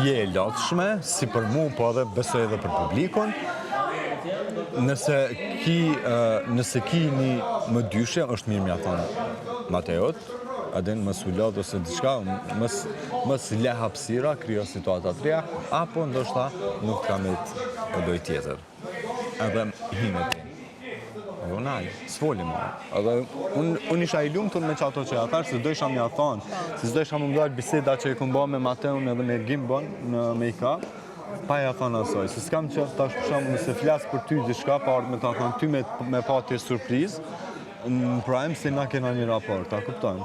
je e lotshme, si për mu, po edhe besoj edhe për publikun. Nëse ki një më dyshe, është mirë mja thonë Mateot, adin mës u lodh ose diçka, mës le hapësira, krijo situata të reja, apo ndoshta nuk ka me të doj tjetër. Edhe hime ti. Ronald, s'foli ma. Edhe unë isha i lumtur me qato që ja thash, se do isha mja thonë, se s'do isha më mdojt biseda që i këmë bo me Mateun edhe me Gimbon në make-up, pa ja thonë asoj, se s'kam qëftë tash për shumë nëse flasë për ty diçka, pa ardhë me ta thonë ty me pa t'i surprizë, në prajmë se na kena një raport, ta kuptojnë.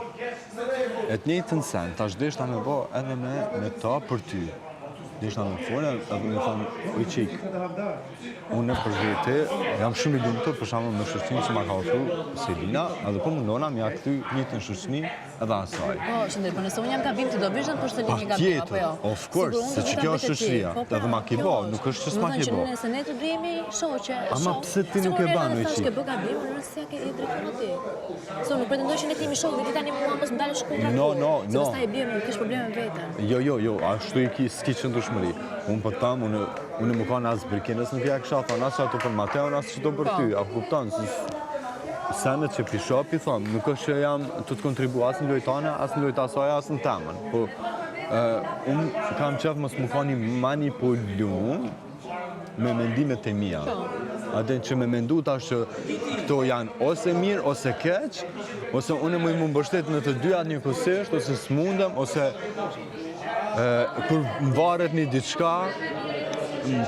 E të njëjtën sen, tash deshta me bo edhe me ta për ty. Deshta me folë, edhe me thonë, oj qik, unë për vete, jam shumë i lumtur, për shumë në shoqërinë që ma ka ofru Selina, edhe po mundona m'ja këthy njëjtën shoqëri edhe asaj. Po, shëndet, po nëse unë jam gabim të do bishën për Selin një gabim, apo jo? Of course, se që kjo është shoqëria, edhe ma ki bo, nuk është që s'ma ki bo. Nëse ne të dujemi shoqe, ama pse ti nuk e ban, oj qik? Ke bë gabim, nëse ja ke i drejton aty. Se unë nuk pretendoj që ne kemi shok, dhe ti tani mua mos më dalësh kontra. Se pastaj e bjem, kish probleme veten. Jo, ashtu s'ki qëndrueshmëri. Unë po tam, unë më kanë asë bërkinës, nuk ja kësha thonë asë ato për Mateon, asë që do për ty, a kupton, senet që pishop i thonë, nuk është që jam të të kontribu asë në lojtane, asë në lojtë asoja, asë në temën, po unë kam qef mos më kanë i manipulum me mendimet e mija. Aden që me mendu tash që këto janë ose mirë, ose keq, ose unë më mbështet në të dyat një kusisht, ose s'mundem, ose kur më varet një diçka,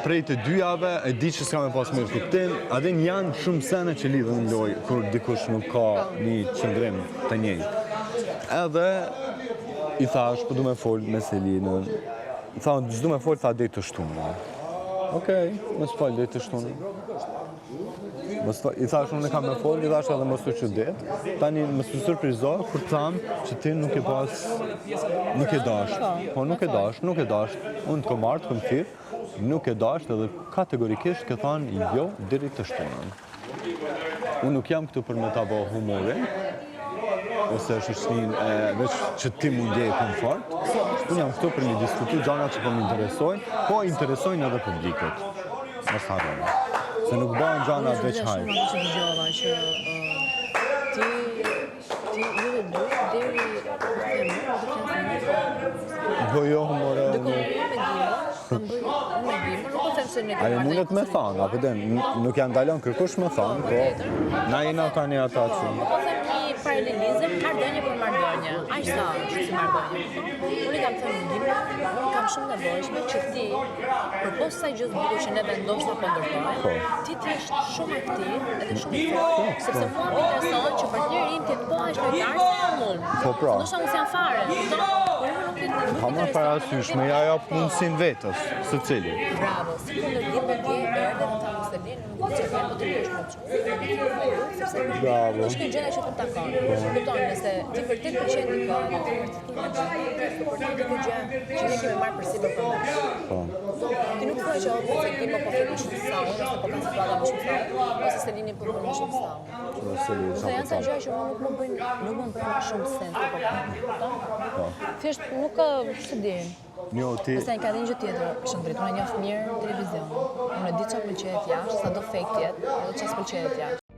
prej të dyjave, e di që s'ka me pas mirë kuptim, adin janë shumë sene që lidhën në lojë, kur dikush nuk ka një qëndrim të njëjtë. Edhe, i thash, po du me folë me Selinën, i thash, s'du me folë, tha dej të shtunë. Okej, më s'falë dej të shtunë. I thash, unë e kam me folë, i thash edhe më s'u qëdet, tani më s'u surprizohë, kur thamë që ti nuk e pas, nuk e dasht. Po nuk e dasht, unë të kom artë, kom thirë, nuk e dasht edhe kategorikisht ke thanë jo deri të shtunën. Unë nuk jam këtu për me ta bo humorin, ose shoqërinë veç që ti mund je komfort. Unë jam këtu për një diskutu gjana që po më interesojnë, po interesojnë edhe publikut. Mos harroni. Se nuk bëhen gjana veç hajë. Unë shumë që dëgjova që ti ju dhe dy deri Po jo humore. Ajo mundet me thanë, apo den, nuk janë dalon kërkush me thanë, po na jena ka një ata që. Po them një paralelizëm, mardonje për mardonje. Aq sa është si mardonje. Unë kam thënë Gimna, kam shumë nevojshme që ti, përpos kësaj gjë të bukur që ne vendosna po ndërtojmë, ti jesh shumë aktiv edhe shumë i fortë, sepse mua më intereson që partneri im të jetë po aq lojtar sa unë. Po pra. Ndoshta unë jam fare. Ha më parasysh, me ja jap mundësin vetës, së cili. Bravo, si kundër Gimna dje erdhe në ta Selin, nuk di çfarë po të bësh më shumë. Bravo. Është kjo gjëra që të takon. Kupton, nëse ti vërtet pëlqen dikë, që ne kemi marrë përsipër për ne. Ti nuk thua që ose Gimna po flet shumë sa unë, ose po ka situata më shumë sa unë, ose Selini po flet më shumë sa unë. Se janë sa gjëra që nuk më bëjnë shumë sens të kupton. Thjesht nuk s'e di. Pastaj ka dhe një gjë tjetër, Shëndrit, unë e njoh mirë televizion. Unë e di çfarë pëlqejet jashtë, sado fake jetë, edhe çfarë s'pëlqejet jashtë.